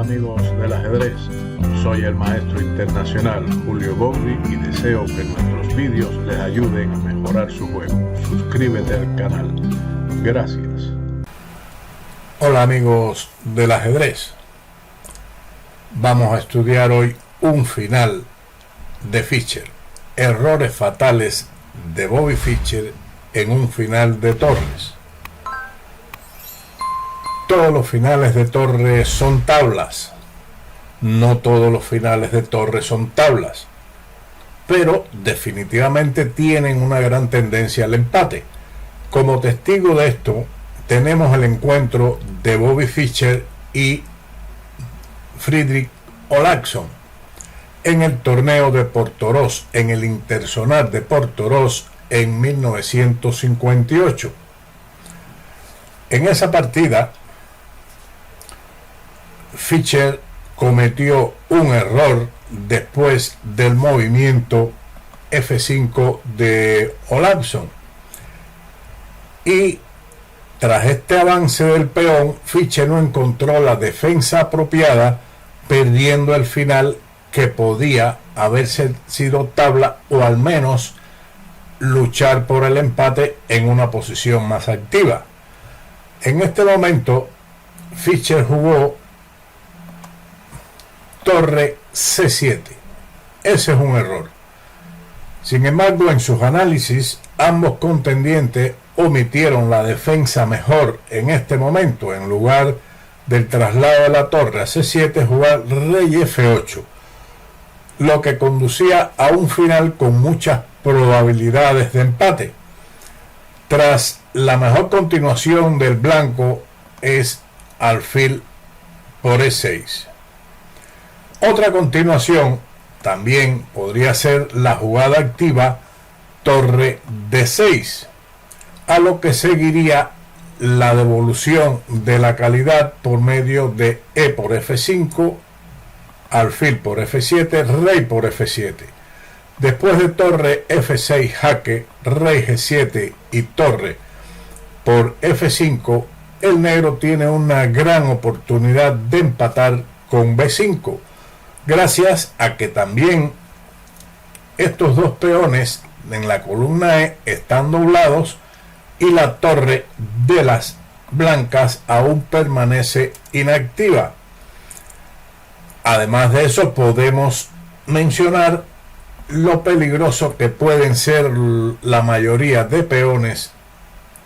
amigos del ajedrez, soy el maestro internacional Julio Bobri y deseo que nuestros vídeos les ayuden a mejorar su juego. Suscríbete al canal. Gracias. Hola amigos del ajedrez. Vamos a estudiar hoy un final de Fischer. Errores fatales de Bobby Fischer en un final de Torres. Todos los finales de Torres son tablas. No todos los finales de Torres son tablas, pero definitivamente tienen una gran tendencia al empate. Como testigo de esto, tenemos el encuentro de Bobby Fischer y Fredrik Olausson en el torneo de Portoroz, en el Internacional de Portoroz en 1958. En esa partida, Fischer cometió un error después del movimiento F5 de Olausson, y tras este avance del peón, Fischer no encontró la defensa apropiada, perdiendo el final que podía haberse sido tabla o al menos luchar por el empate en una posición más activa. En este momento, Fischer jugó torre C7. Ese es un error. Sin embargo, en sus análisis, ambos contendientes omitieron la defensa mejor en este momento. En lugar del traslado de la torre a C7, jugar rey F8, lo que conducía a un final con muchas probabilidades de empate. Tras la mejor continuación del blanco es alfil por E6. Otra continuación también podría ser la jugada activa torre D6, a lo que seguiría la devolución de la calidad por medio de E por F5, alfil por F7, rey por F7. Después de torre F6 jaque, rey G7 y torre por F5, el negro tiene una gran oportunidad de empatar con B5, gracias a que también estos dos peones en la columna E están doblados y la torre de las blancas aún permanece inactiva. Además de eso, podemos mencionar lo peligroso que pueden ser la mayoría de peones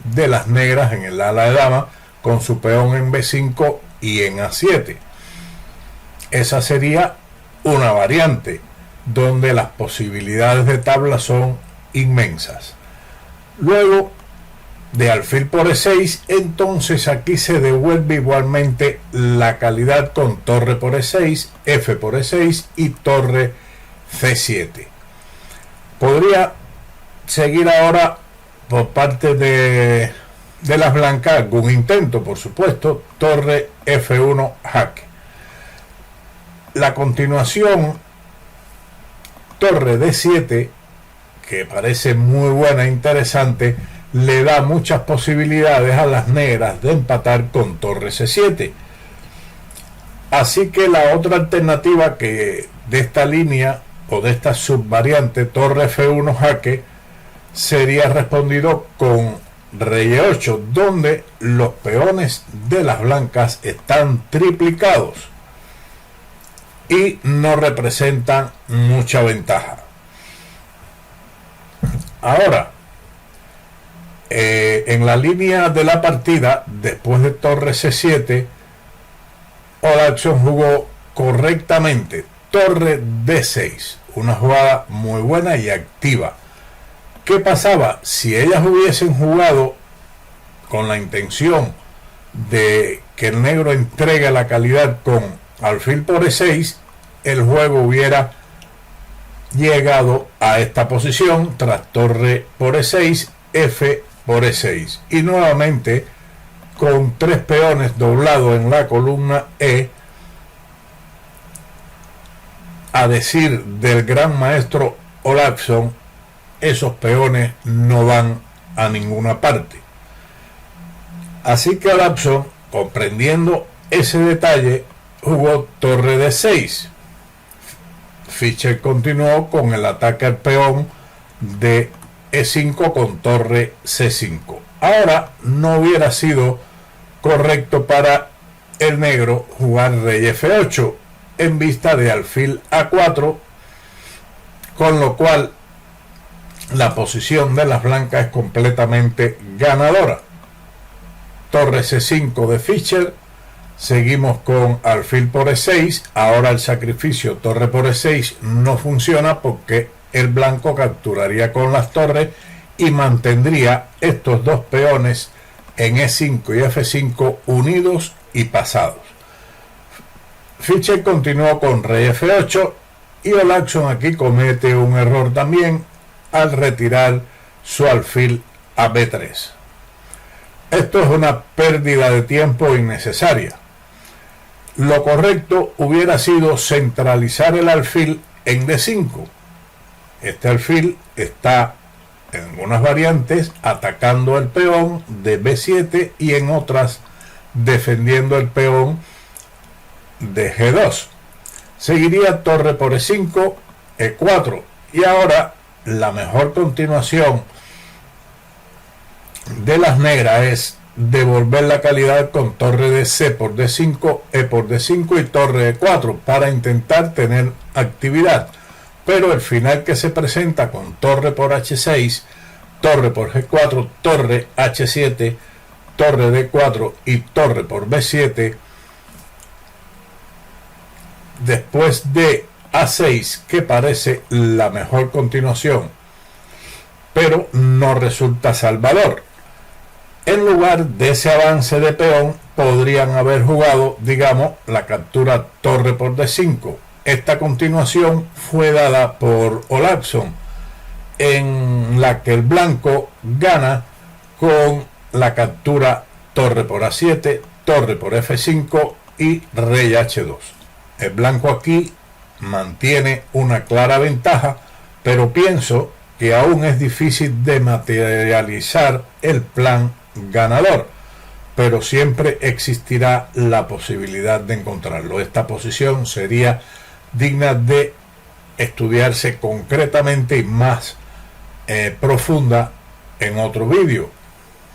de las negras en el ala de dama con su peón en B5 y en A7. Esa sería una variante donde las posibilidades de tabla son inmensas. Luego de alfil por E6, entonces aquí se devuelve igualmente la calidad con torre por E6, F por E6 y torre C7. Podría seguir ahora por parte de las blancas algún intento, por supuesto, torre F1 jaque. La continuación torre D7, que parece muy buena e interesante, le da muchas posibilidades a las negras de empatar con torre C7. Así que la otra alternativa que de esta línea o de esta subvariante torre F1 jaque sería respondido con rey E8, donde los peones de las blancas están triplicados y no representan mucha ventaja. Ahora, en la línea de la partida, después de torre C7, Olausson jugó correctamente torre D6, una jugada muy buena y activa. ¿Qué pasaba? Si ellas hubiesen jugado con la intención de que el negro entregue la calidad con alfil por E6, el juego hubiera llegado a esta posición tras torre por E6, F por E6, y nuevamente con tres peones doblados en la columna E. A decir del gran maestro Olausson, esos peones no van a ninguna parte. Así que Olausson, comprendiendo ese detalle, jugó torre D6. Fischer continuó con el ataque al peón de E5 con torre C5. Ahora no hubiera sido correcto para el negro jugar rey F8 en vista de alfil A4, con lo cual la posición de las blancas es completamente ganadora. Torre C5 de Fischer. Seguimos con alfil por E6. Ahora el sacrificio torre por E6 no funciona porque el blanco capturaría con las torres y mantendría estos dos peones en E5 y F5 unidos y pasados. Fischer continuó con rey F8 y Olaxon aquí comete un error también al retirar su alfil a B3. Esto es una pérdida de tiempo innecesaria. Lo correcto hubiera sido centralizar el alfil en D5. Este alfil está en algunas variantes atacando el peón de B7 y en otras defendiendo el peón de G2. Seguiría torre por E5, E4 y ahora la mejor continuación de las negras es devolver la calidad con torre de C por D5, E por D5 y torre E4 para intentar tener actividad. Pero el final que se presenta con torre por H6, torre por G4, torre H7, torre D4 y torre por B7, después de A6, que parece la mejor continuación, pero no resulta salvador. En lugar de ese avance de peón, podrían haber jugado, digamos, la captura torre por D5. Esta continuación fue dada por Olaxon, en la que el blanco gana con la captura torre por A7, torre por F5 y rey H2. El blanco aquí mantiene una clara ventaja, pero pienso que aún es difícil de materializar el plan ganador, pero siempre existirá la posibilidad de encontrarlo. Esta posición sería digna de estudiarse concretamente y más profunda en otro vídeo,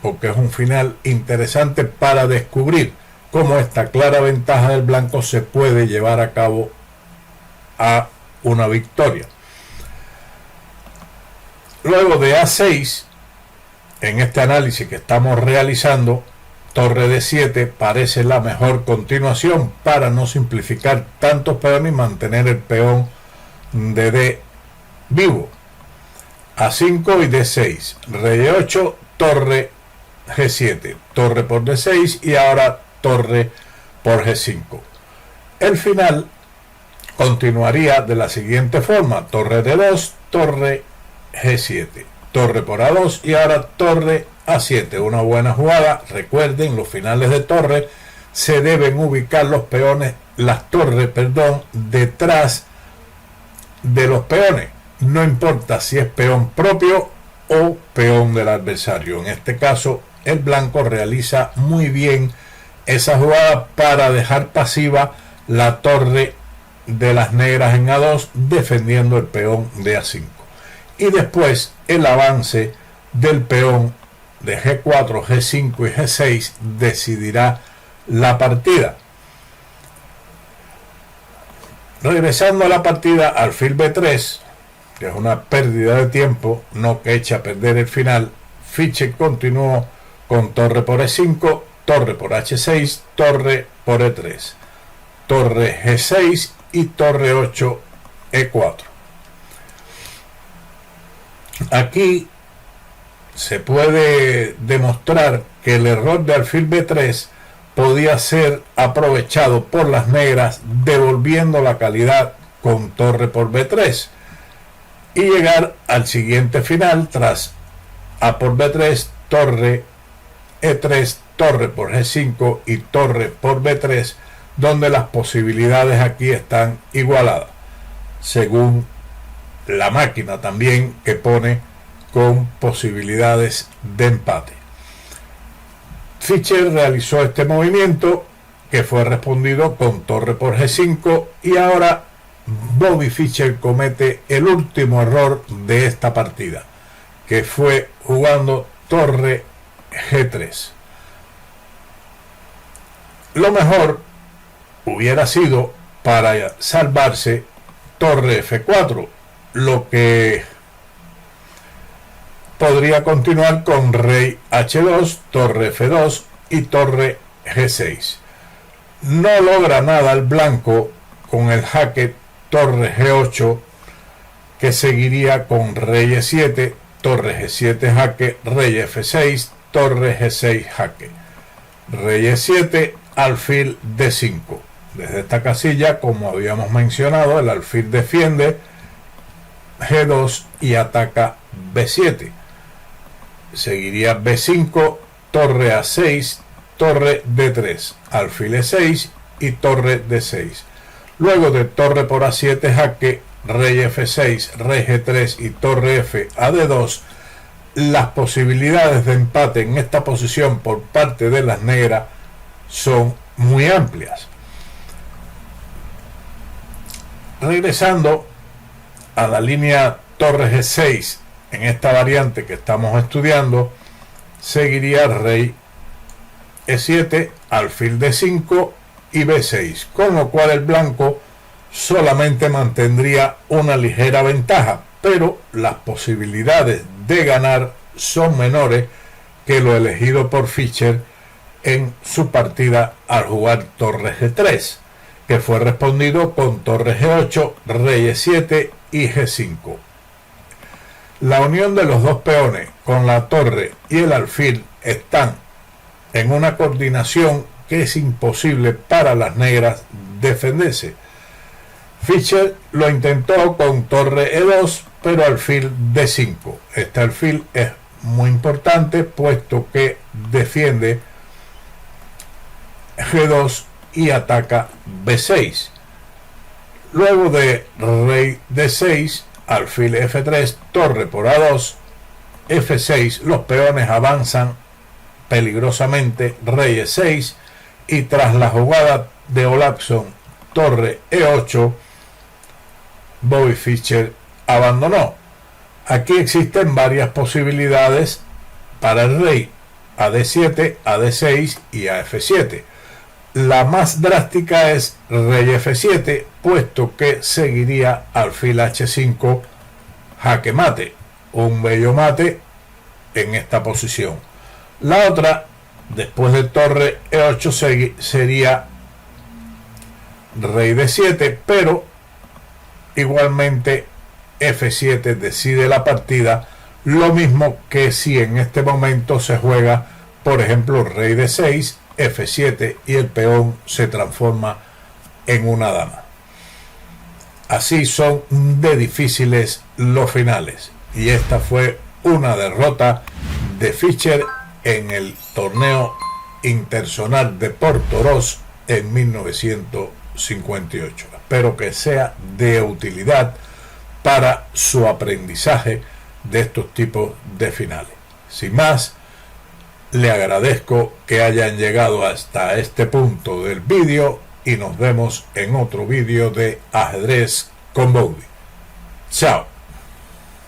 porque es un final interesante para descubrir cómo esta clara ventaja del blanco se puede llevar a cabo a una victoria. Luego de A6, en este análisis que estamos realizando, torre D7 parece la mejor continuación para no simplificar tantos peones y mantener el peón de D vivo. A5 y D6, rey 8, torre G7, torre por D6 y ahora torre por G5. El final continuaría de la siguiente forma: torre D2, torre G7, torre por A2 y ahora torre A7. Una buena jugada. Recuerden, los finales de torre se deben ubicar los peones, las torres, detrás de los peones. No importa si es peón propio o peón del adversario. En este caso, el blanco realiza muy bien esa jugada para dejar pasiva la torre de las negras en A2, defendiendo el peón de A5. Y después el avance del peón de G4, G5 y G6 decidirá la partida. Regresando a la partida, alfil B3, que es una pérdida de tiempo, no que eche a perder el final. Fischer continuó con torre por E5, torre por H6, torre por E3, torre G6 y torre 8 E4. Aquí se puede demostrar que el error de alfil B3 podía ser aprovechado por las negras, devolviendo la calidad con torre por B3 y llegar al siguiente final tras A por B3, torre E3, torre por G5 y torre por B3, donde las posibilidades aquí están igualadas, según la máquina también, que pone con posibilidades de empate. Fischer realizó este movimiento que fue respondido con torre por G5, y ahora Bobby Fischer comete el último error de esta partida, que fue jugando torre G3. Lo mejor hubiera sido, para salvarse, torre F4, lo que podría continuar con rey H2, torre F2 y torre G6. No logra nada el blanco con el jaque torre G8, que seguiría con rey E7, torre G7 jaque, rey F6, torre G6 jaque, rey E7, alfil D5. Desde esta casilla, como habíamos mencionado, el alfil defiende G2 y ataca B7. Seguiría B5, torre A6, torre D3, alfil E6 y torre D6. Luego de torre por A7 jaque, rey F6, rey G3 y torre F a D2, las posibilidades de empate en esta posición por parte de las negras son muy amplias. Regresando a la línea torre G6, en esta variante que estamos estudiando, seguiría rey E7, alfil D5 y B6, con lo cual el blanco solamente mantendría una ligera ventaja, pero las posibilidades de ganar son menores que lo elegido por Fischer en su partida al jugar torre G3, que fue respondido con torre G8, rey E7 y G5. La unión de los dos peones con la torre y el alfil están en una coordinación que es imposible para las negras defenderse. Fischer lo intentó con torre E2, pero alfil D5. Este alfil es muy importante puesto que defiende G2 y ataca B6. Luego de rey D6, alfil F3, torre por A2, F6, los peones avanzan peligrosamente, rey E6, y tras la jugada de Olafsson, torre E8, Bobby Fischer abandonó. Aquí existen varias posibilidades para el rey: a D7, a D6 y a F7. La más drástica es rey F7, puesto que seguiría alfil H5, jaque mate, un bello mate en esta posición. La otra, después de torre E8, sería rey D7, pero igualmente F7 decide la partida, lo mismo que si en este momento se juega, por ejemplo, rey D6, F7 y el peón se transforma en una dama. Así son de difíciles los finales, y esta fue una derrota de Fischer en el torneo interzonal de Portoroz en 1958. Espero que sea de utilidad para su aprendizaje de estos tipos de finales. Sin más, le agradezco que hayan llegado hasta este punto del vídeo y nos vemos en otro vídeo de Ajedrez con Bobby. Chao.